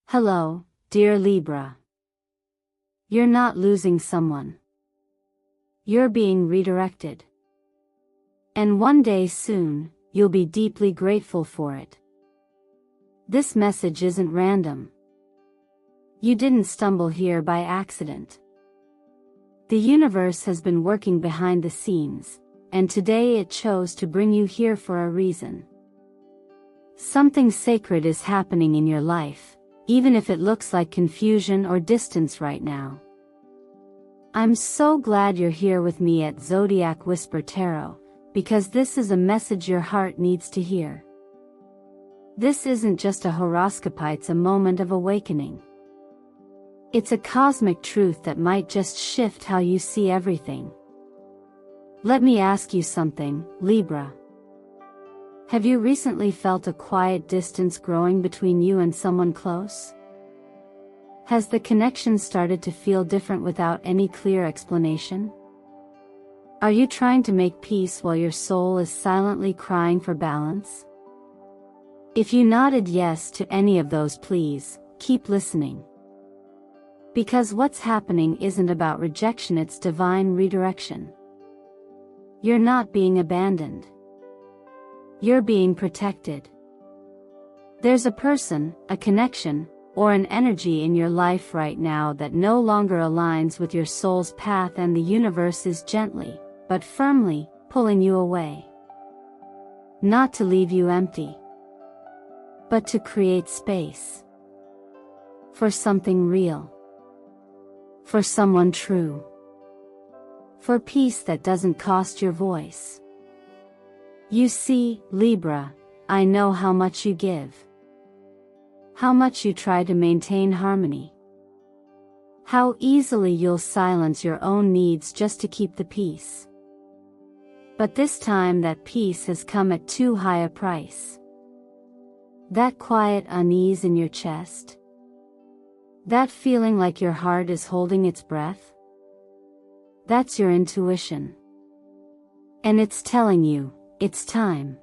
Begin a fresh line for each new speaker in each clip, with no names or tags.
Hello, dear Libra. You're not losing someone. You're being redirected. And one day soon, you'll be deeply grateful for it. This message isn't random. You didn't stumble here by accident. The universe has been working behind the scenes, and today it chose to bring you here for a reason. Something sacred is happening in your life, even if it looks like confusion or distance right now. I'm so glad you're here with me at Zodiac Whisper Tarot, because this is a message your heart needs to hear. This isn't just a horoscope, it's a moment of awakening. It's a cosmic truth that might just shift how you see everything. Let me ask you something, Libra. Have you recently felt a quiet distance growing between you and someone close? Has the connection started to feel different without any clear explanation? Are you trying to make peace while your soul is silently crying for balance? If you nodded yes to any of those, please, keep listening. Because what's happening isn't about rejection, it's divine redirection. You're not being abandoned. You're being protected. There's a person, a connection, or an energy in your life right now that no longer aligns with your soul's path, and the universe is gently, but firmly, pulling you away. Not to leave you empty, but to create space. For something real. For someone true. For peace that doesn't cost your voice. You see, Libra, I know how much you give. How much you try to maintain harmony. How easily you'll silence your own needs just to keep the peace. But this time that peace has come at too high a price. That quiet unease in your chest. That feeling like your heart is holding its breath. That's your intuition. And it's telling you, it's time.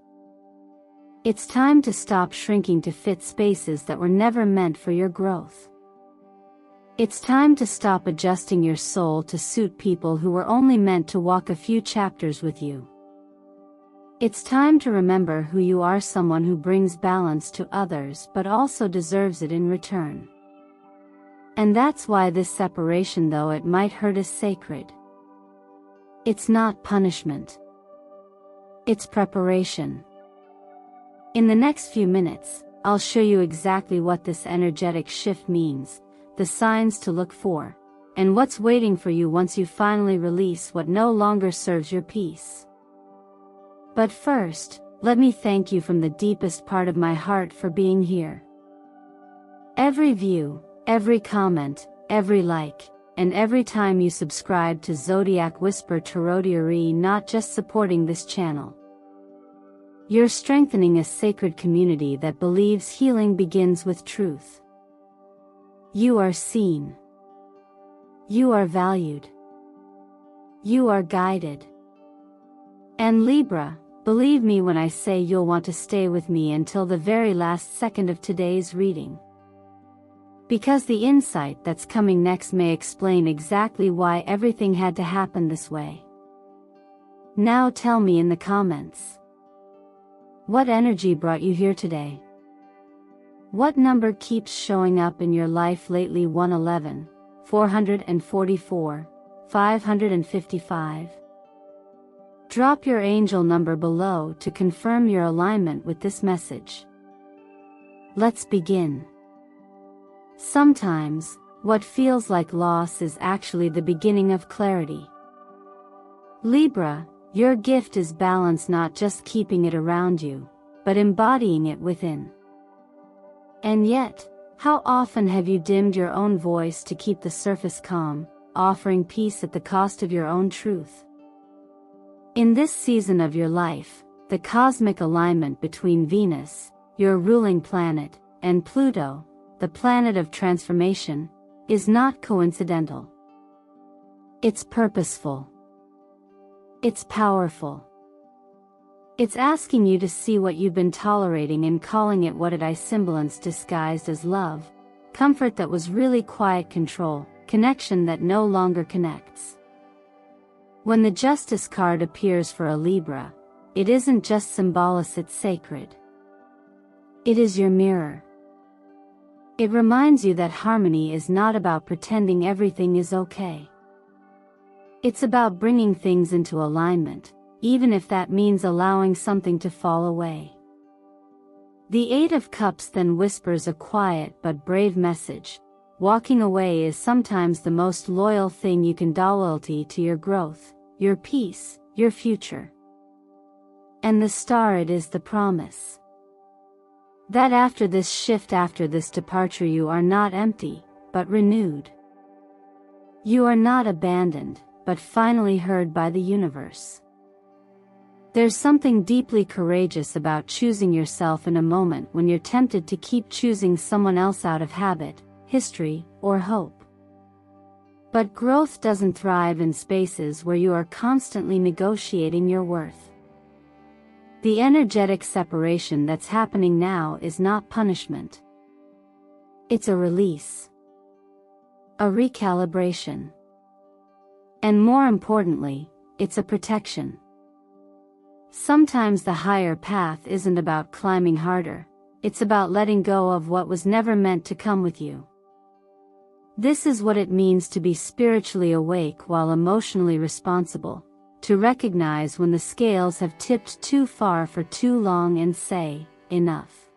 It's time to stop shrinking to fit spaces that were never meant for your growth. It's time to stop adjusting your soul to suit people who were only meant to walk a few chapters with you. It's time to remember who you are, someone who brings balance to others but also deserves it in return. And that's why this separation, though it might hurt, is sacred. It's not punishment. It's preparation. In the next few minutes, I'll show you exactly what this energetic shift means, the signs to look for, and what's waiting for you once you finally release what no longer serves your peace. But first, let me thank you from the deepest part of my heart for being here. Every view, every comment, every like, and every time you subscribe to Zodiac Whisper Tarot, not just supporting this channel. You're strengthening a sacred community that believes healing begins with truth. You are seen. You are valued. You are guided. And Libra, believe me when I say you'll want to stay with me until the very last second of today's reading. Because the insight that's coming next may explain exactly why everything had to happen this way. Now tell me in the comments. What energy brought you here today? What number keeps showing up in your life lately? 111, 444, 555. Drop your angel number below to confirm your alignment with this message. Let's begin. Sometimes, what feels like loss is actually the beginning of clarity. Libra, your gift is balance, not just keeping it around you, but embodying it within. And yet, how often have you dimmed your own voice to keep the surface calm, offering peace at the cost of your own truth? In this season of your life, the cosmic alignment between Venus, your ruling planet, and Pluto, the planet of transformation, is not coincidental. It's purposeful. It's powerful. It's asking you to see what you've been tolerating and calling it what it is: semblance disguised as love, comfort that was really quiet control, connection that no longer connects. When the Justice card appears for a Libra, it isn't just symbolic, it's sacred. It is your mirror. It reminds you that harmony is not about pretending everything is okay. It's about bringing things into alignment, even if that means allowing something to fall away. The Eight of Cups then whispers a quiet but brave message. Walking away is sometimes the most loyal thing you can do. Loyalty to your growth, your peace, your future. And the star, it is the promise that after this shift, after this departure, you are not empty, but renewed. You are not abandoned, but finally heard by the universe. There's something deeply courageous about choosing yourself in a moment when you're tempted to keep choosing someone else out of habit, history, or hope. But growth doesn't thrive in spaces where you are constantly negotiating your worth. The energetic separation that's happening now is not punishment. It's a release. A recalibration. And more importantly, it's a protection. Sometimes the higher path isn't about climbing harder, it's about letting go of what was never meant to come with you. This is what it means to be spiritually awake while emotionally responsible, to recognize when the scales have tipped too far for too long and say, enough.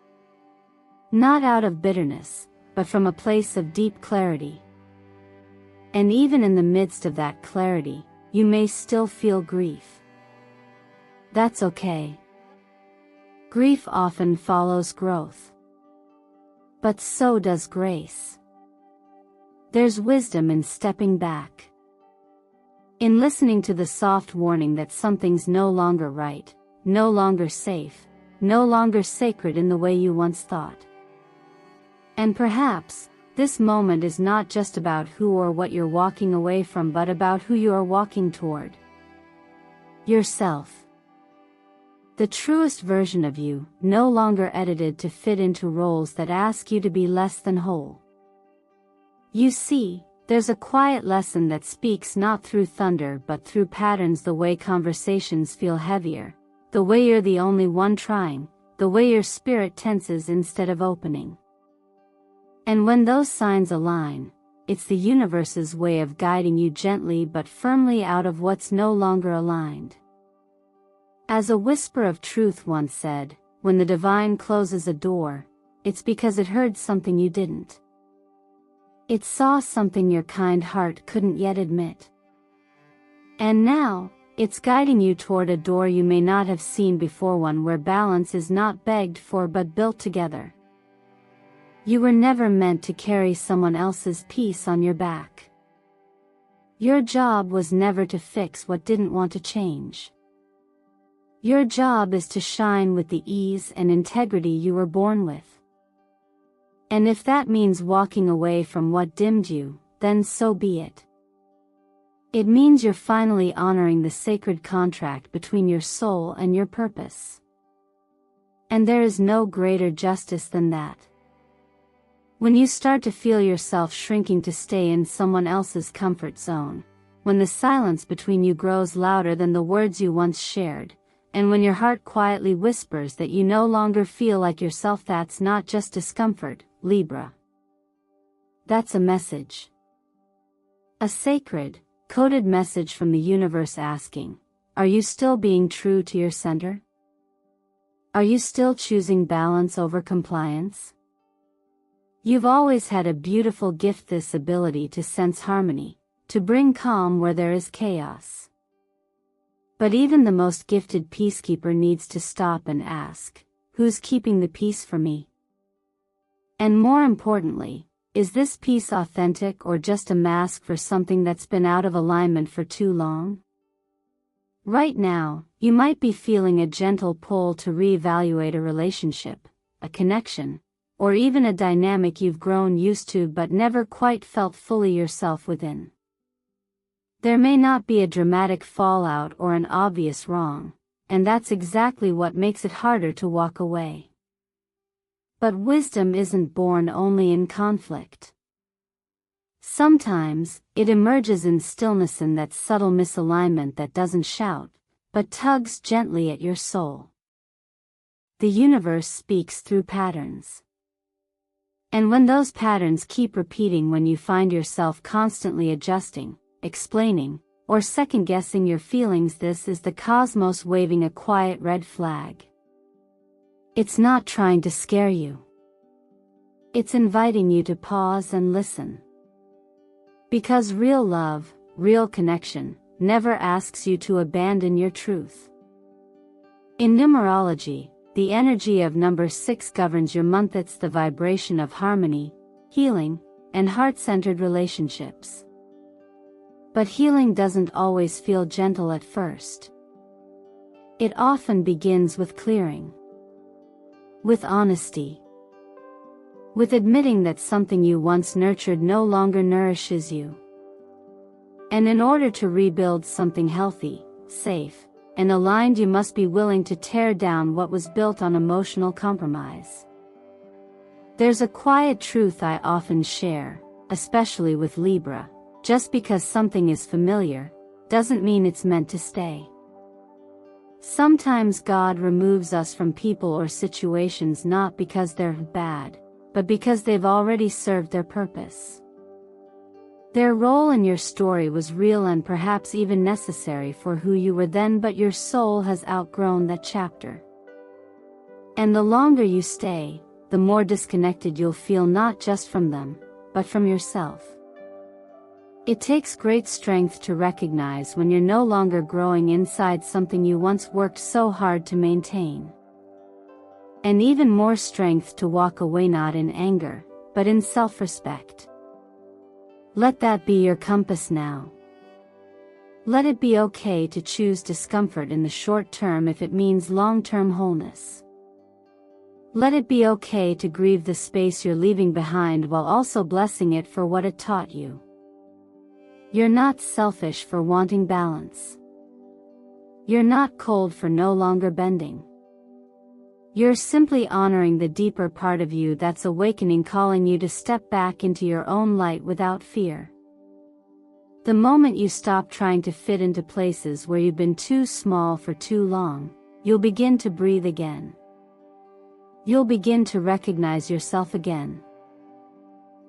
Not out of bitterness, but from a place of deep clarity. And even in the midst of that clarity, you may still feel grief. That's okay. Grief often follows growth. But so does grace. There's wisdom in stepping back. In listening to the soft warning that something's no longer right, no longer safe, no longer sacred in the way you once thought. And perhaps, this moment is not just about who or what you're walking away from, but about who you are walking toward. Yourself. The truest version of you, no longer edited to fit into roles that ask you to be less than whole. You see, there's a quiet lesson that speaks not through thunder but through patterns, the way conversations feel heavier, the way you're the only one trying, the way your spirit tenses instead of opening. And when those signs align, it's the universe's way of guiding you gently but firmly out of what's no longer aligned. As a whisper of truth once said, when the divine closes a door, it's because it heard something you didn't. It saw something your kind heart couldn't yet admit. And now, it's guiding you toward a door you may not have seen before, one where balance is not begged for but built together. You were never meant to carry someone else's peace on your back. Your job was never to fix what didn't want to change. Your job is to shine with the ease and integrity you were born with. And if that means walking away from what dimmed you, then so be it. It means you're finally honoring the sacred contract between your soul and your purpose. And there is no greater justice than that. When you start to feel yourself shrinking to stay in someone else's comfort zone, when the silence between you grows louder than the words you once shared, and when your heart quietly whispers that you no longer feel like yourself, that's not just discomfort, Libra. That's a message. A sacred, coded message from the universe asking, are you still being true to your center? Are you still choosing balance over compliance? You've always had a beautiful gift, this ability to sense harmony, to bring calm where there is chaos. But even the most gifted peacekeeper needs to stop and ask, who's keeping the peace for me? And more importantly, is this peace authentic or just a mask for something that's been out of alignment for too long? Right now, you might be feeling a gentle pull to reevaluate a relationship, a connection, or even a dynamic you've grown used to but never quite felt fully yourself within. There may not be a dramatic fallout or an obvious wrong, and that's exactly what makes it harder to walk away. But wisdom isn't born only in conflict. Sometimes, it emerges in stillness, in that subtle misalignment that doesn't shout, but tugs gently at your soul. The universe speaks through patterns. And when those patterns keep repeating, when you find yourself constantly adjusting, explaining, or second-guessing your feelings, this is the cosmos waving a quiet red flag. It's not trying to scare you. It's inviting you to pause and listen. Because real love, real connection, never asks you to abandon your truth. In numerology, the energy of number 6 governs your month. It's the vibration of harmony, healing, and heart-centered relationships. But healing doesn't always feel gentle at first. It often begins with clearing. With honesty. With admitting that something you once nurtured no longer nourishes you. And in order to rebuild something healthy, safe, and aligned, you must be willing to tear down what was built on emotional compromise. There's a quiet truth I often share, especially with Libra: just because something is familiar, doesn't mean it's meant to stay. Sometimes God removes us from people or situations not because they're bad, but because they've already served their purpose. Their role in your story was real and perhaps even necessary for who you were then, but your soul has outgrown that chapter. And the longer you stay, the more disconnected you'll feel, not just from them, but from yourself. It takes great strength to recognize when you're no longer growing inside something you once worked so hard to maintain. And even more strength to walk away, not in anger, but in self-respect. Let that be your compass now. Let it be okay to choose discomfort in the short term if it means long-term wholeness. Let it be okay to grieve the space you're leaving behind while also blessing it for what it taught you. You're not selfish for wanting balance. You're not cold for no longer bending. You're simply honoring the deeper part of you that's awakening, calling you to step back into your own light without fear. The moment you stop trying to fit into places where you've been too small for too long, you'll begin to breathe again. You'll begin to recognize yourself again.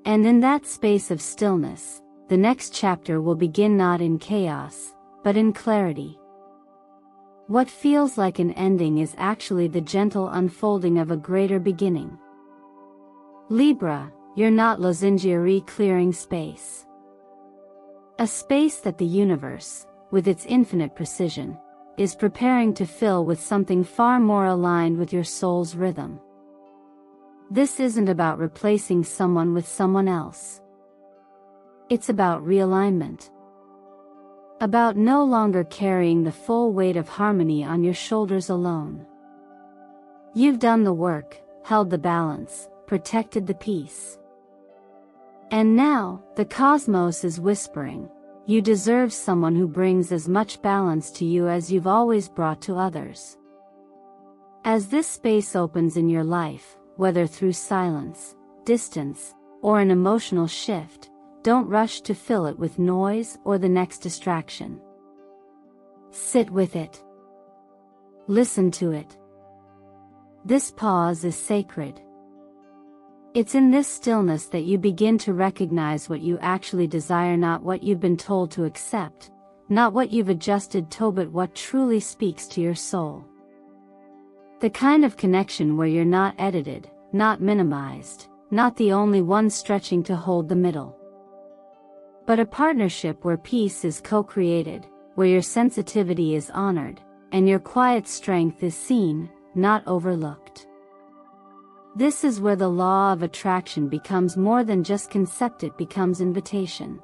And in that space of stillness, the next chapter will begin, not in chaos, but in clarity. What feels like an ending is actually the gentle unfolding of a greater beginning. Libra, you're not lozengerie clearing space. A space that the universe, with its infinite precision, is preparing to fill with something far more aligned with your soul's rhythm. This isn't about replacing someone with someone else. It's about realignment. About no longer carrying the full weight of harmony on your shoulders alone. You've done the work, held the balance, protected the peace. And now, the cosmos is whispering, you deserve someone who brings as much balance to you as you've always brought to others. As this space opens in your life, whether through silence, distance, or an emotional shift, don't rush to fill it with noise or the next distraction. Sit with it. Listen to it. This pause is sacred. It's in this stillness that you begin to recognize what you actually desire, not what you've been told to accept, not what you've adjusted to, but what truly speaks to your soul. The kind of connection where you're not edited, not minimized, not the only one stretching to hold the middle. But a partnership where peace is co-created, where your sensitivity is honored, and your quiet strength is seen, not overlooked. This is where the law of attraction becomes more than just concept, it becomes invitation.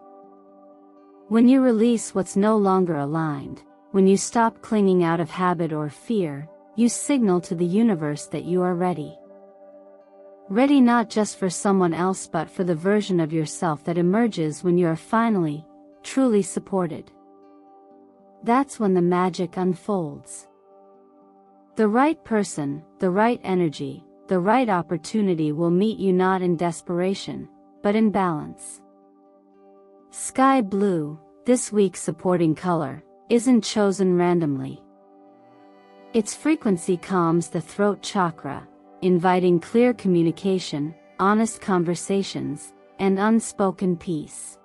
When you release what's no longer aligned, when you stop clinging out of habit or fear, you signal to the universe that you are ready. Ready not just for someone else but for the version of yourself that emerges when you are finally, truly supported. That's when the magic unfolds. The right person, the right energy, the right opportunity will meet you not in desperation, but in balance. Sky blue, this week's supporting color, isn't chosen randomly. Its frequency calms the throat chakra, inviting clear communication, honest conversations, and unspoken peace.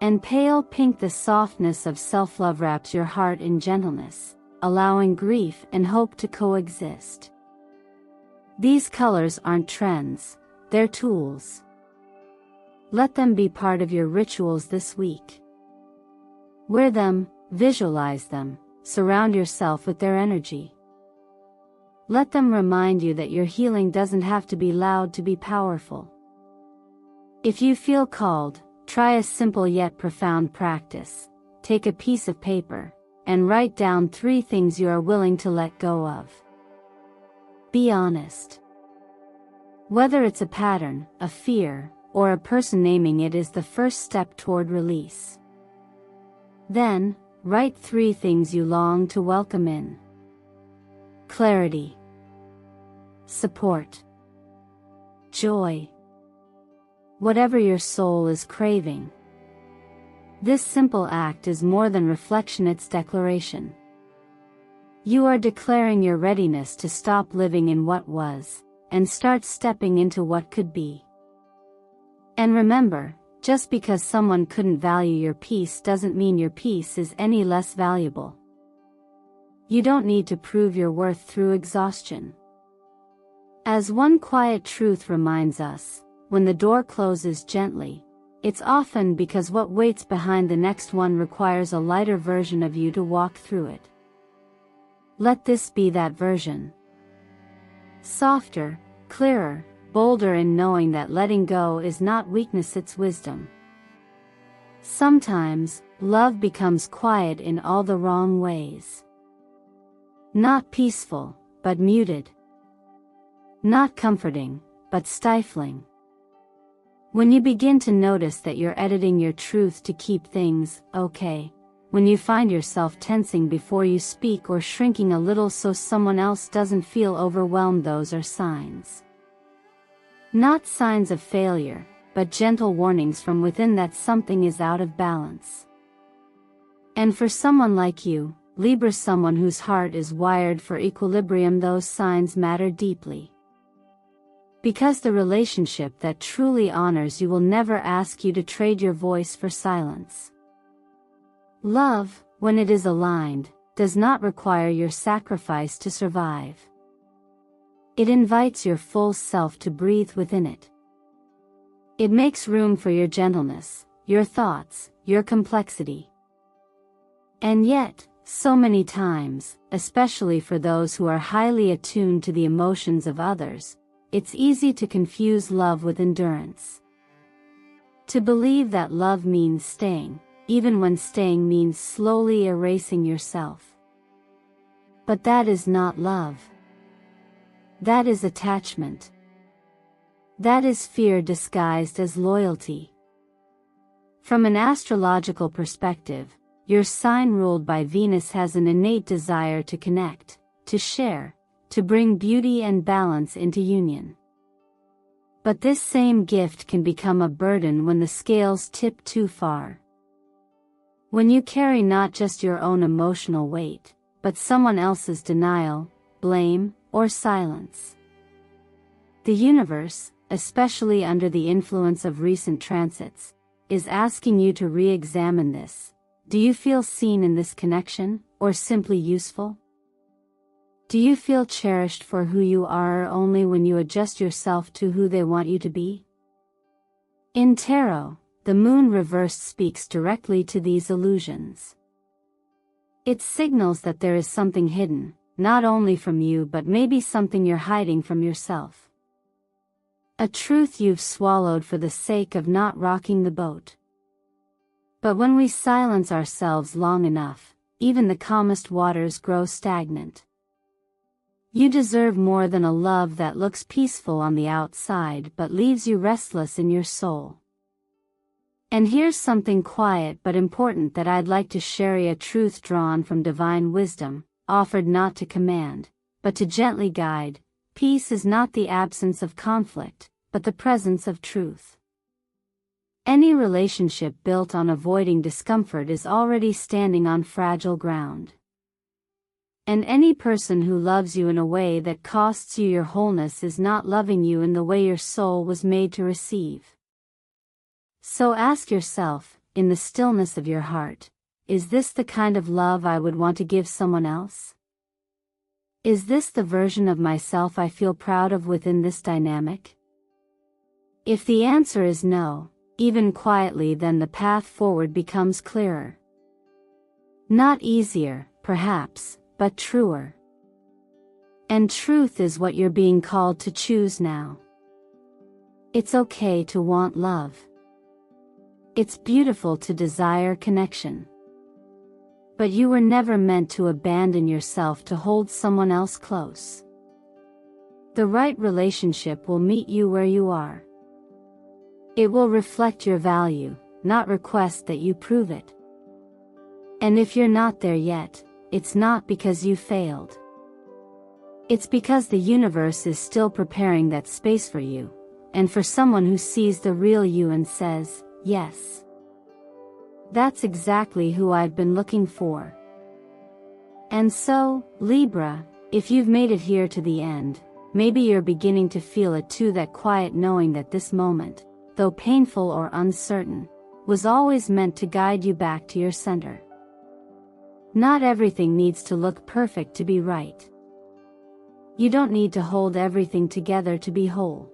And pale pink, the softness of self-love, wraps your heart in gentleness, allowing grief and hope to coexist. These colors aren't trends, they're tools. Let them be part of your rituals this week. Wear them, visualize them, surround yourself with their energy. Let them remind you that your healing doesn't have to be loud to be powerful. If you feel called, try a simple yet profound practice. Take a piece of paper and write down 3 things you are willing to let go of. Be honest. Whether it's a pattern, a fear, or a person, naming it is the first step toward release. Then, write 3 things you long to welcome in. Clarity, support, joy. Whatever your soul is craving. This simple act is more than reflection, it's declaration. You are declaring your readiness to stop living in what was, and start stepping into what could be. And remember, just because someone couldn't value your peace doesn't mean your peace is any less valuable. You don't need to prove your worth through exhaustion. As one quiet truth reminds us, when the door closes gently, it's often because what waits behind the next one requires a lighter version of you to walk through it. Let this be that version. Softer, clearer, bolder, in knowing that letting go is not weakness, it's wisdom. Sometimes, love becomes quiet in all the wrong ways. Not peaceful, but muted. Not comforting, but stifling. When you begin to notice that you're editing your truth to keep things okay, when you find yourself tensing before you speak or shrinking a little so someone else doesn't feel overwhelmed, those are signs. Not signs of failure, but gentle warnings from within that something is out of balance. And for someone like you, Libra, someone whose heart is wired for equilibrium, those signs matter deeply. Because the relationship that truly honors you will never ask you to trade your voice for silence. Love, when it is aligned, does not require your sacrifice to survive. It invites your full self to breathe within it. It makes room for your gentleness, your thoughts, your complexity. And yet, so many times, especially for those who are highly attuned to the emotions of others, it's easy to confuse love with endurance. To believe that love means staying, even when staying means slowly erasing yourself. But that is not love. That is attachment. That is fear disguised as loyalty. From an astrological perspective, your sign ruled by Venus has an innate desire to connect, to share, to bring beauty and balance into union. But this same gift can become a burden when the scales tip too far. When you carry not just your own emotional weight, but someone else's denial, blame, or silence. The universe, especially under the influence of recent transits, is asking you to re-examine this. Do you feel seen in this connection, or simply useful? Do you feel cherished for who you are, or only when you adjust yourself to who they want you to be? In tarot, the moon reversed speaks directly to these illusions. It signals that there is something hidden, not only from you but maybe something you're hiding from yourself. A truth you've swallowed for the sake of not rocking the boat. But when we silence ourselves long enough, even the calmest waters grow stagnant. You deserve more than a love that looks peaceful on the outside but leaves you restless in your soul. And here's something quiet but important that I'd like to share, a truth drawn from divine wisdom, offered not to command, but to gently guide. Peace is not the absence of conflict, but the presence of truth. Any relationship built on avoiding discomfort is already standing on fragile ground. And any person who loves you in a way that costs you your wholeness is not loving you in the way your soul was made to receive. So ask yourself, in the stillness of your heart, is this the kind of love I would want to give someone else? Is this the version of myself I feel proud of within this dynamic? If the answer is no, even quietly, then the path forward becomes clearer. Not easier, perhaps, but truer. And truth is what you're being called to choose now. It's okay to want love. It's beautiful to desire connection. But you were never meant to abandon yourself to hold someone else close. The right relationship will meet you where you are. It will reflect your value, not request that you prove it. And if you're not there yet, it's not because you failed. It's because the universe is still preparing that space for you, and for someone who sees the real you and says, yes. That's exactly who I've been looking for. And so, Libra, if you've made it here to the end, maybe you're beginning to feel it too, that quiet knowing that this moment, though painful or uncertain, was always meant to guide you back to your center. Not everything needs to look perfect to be right. You don't need to hold everything together to be whole.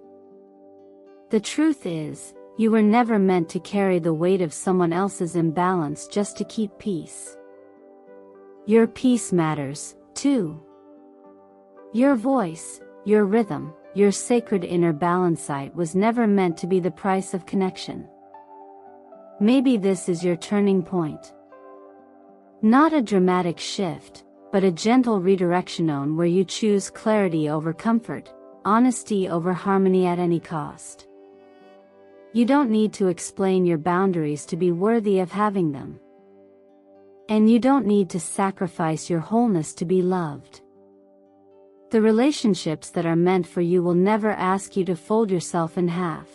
The truth is, you were never meant to carry the weight of someone else's imbalance just to keep peace. Your peace matters, too. Your voice, your rhythm, your sacred inner balancite was never meant to be the price of connection. Maybe this is your turning point. Not a dramatic shift, but a gentle redirection on where you choose clarity over comfort, honesty over harmony at any cost. You don't need to explain your boundaries to be worthy of having them. And you don't need to sacrifice your wholeness to be loved. The relationships that are meant for you will never ask you to fold yourself in half.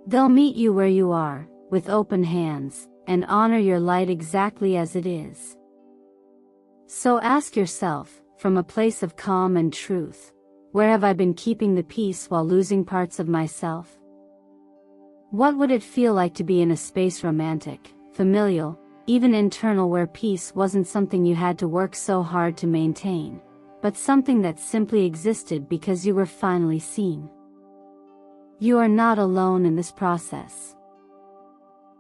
They'll meet you where you are, with open hands, and honor your light exactly as it is. So ask yourself, from a place of calm and truth, where have I been keeping the peace while losing parts of myself? What would it feel like to be in a space romantic, familial, even internal, where peace wasn't something you had to work so hard to maintain, but something that simply existed because you were finally seen? You are not alone in this process.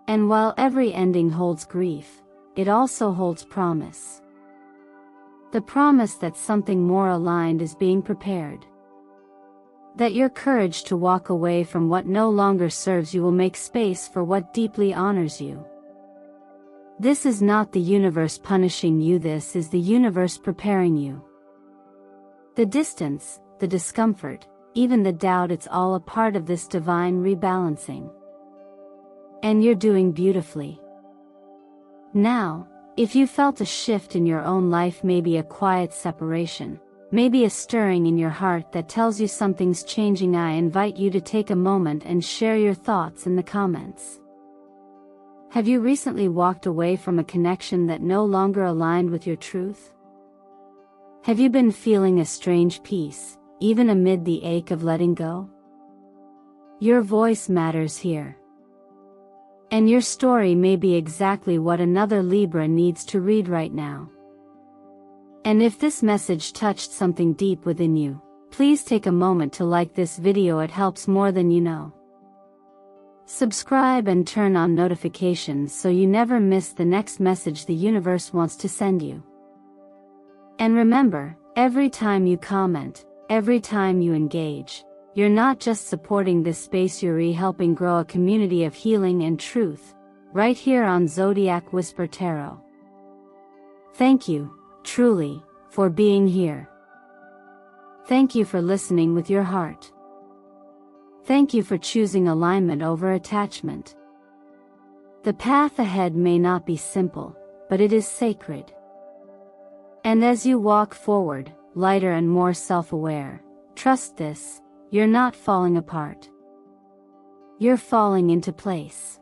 And while every ending holds grief, it also holds promise. The promise that something more aligned is being prepared. That your courage to walk away from what no longer serves you will make space for what deeply honors you. This is not the universe punishing you, this is the universe preparing you. The distance, the discomfort, even the doubt, it's all a part of this divine rebalancing. And you're doing beautifully. Now, if you felt a shift in your own life, maybe a quiet separation, maybe a stirring in your heart that tells you something's changing, I invite you to take a moment and share your thoughts in the comments. Have you recently walked away from a connection that no longer aligned with your truth? Have you been feeling a strange peace, even amid the ache of letting go? Your voice matters here. And your story may be exactly what another Libra needs to read right now. And if this message touched something deep within you, please take a moment to like this video, it helps more than you know. Subscribe and turn on notifications so you never miss the next message the universe wants to send you. And remember, every time you comment, every time you engage, you're not just supporting this space, you're helping grow a community of healing and truth, right here on Zodiac Whisper Tarot. Thank you, truly, for being here. Thank you for listening with your heart. Thank you for choosing alignment over attachment. The path ahead may not be simple, but it is sacred. And as you walk forward, lighter and more self-aware. Trust this, you're not falling apart. You're falling into place.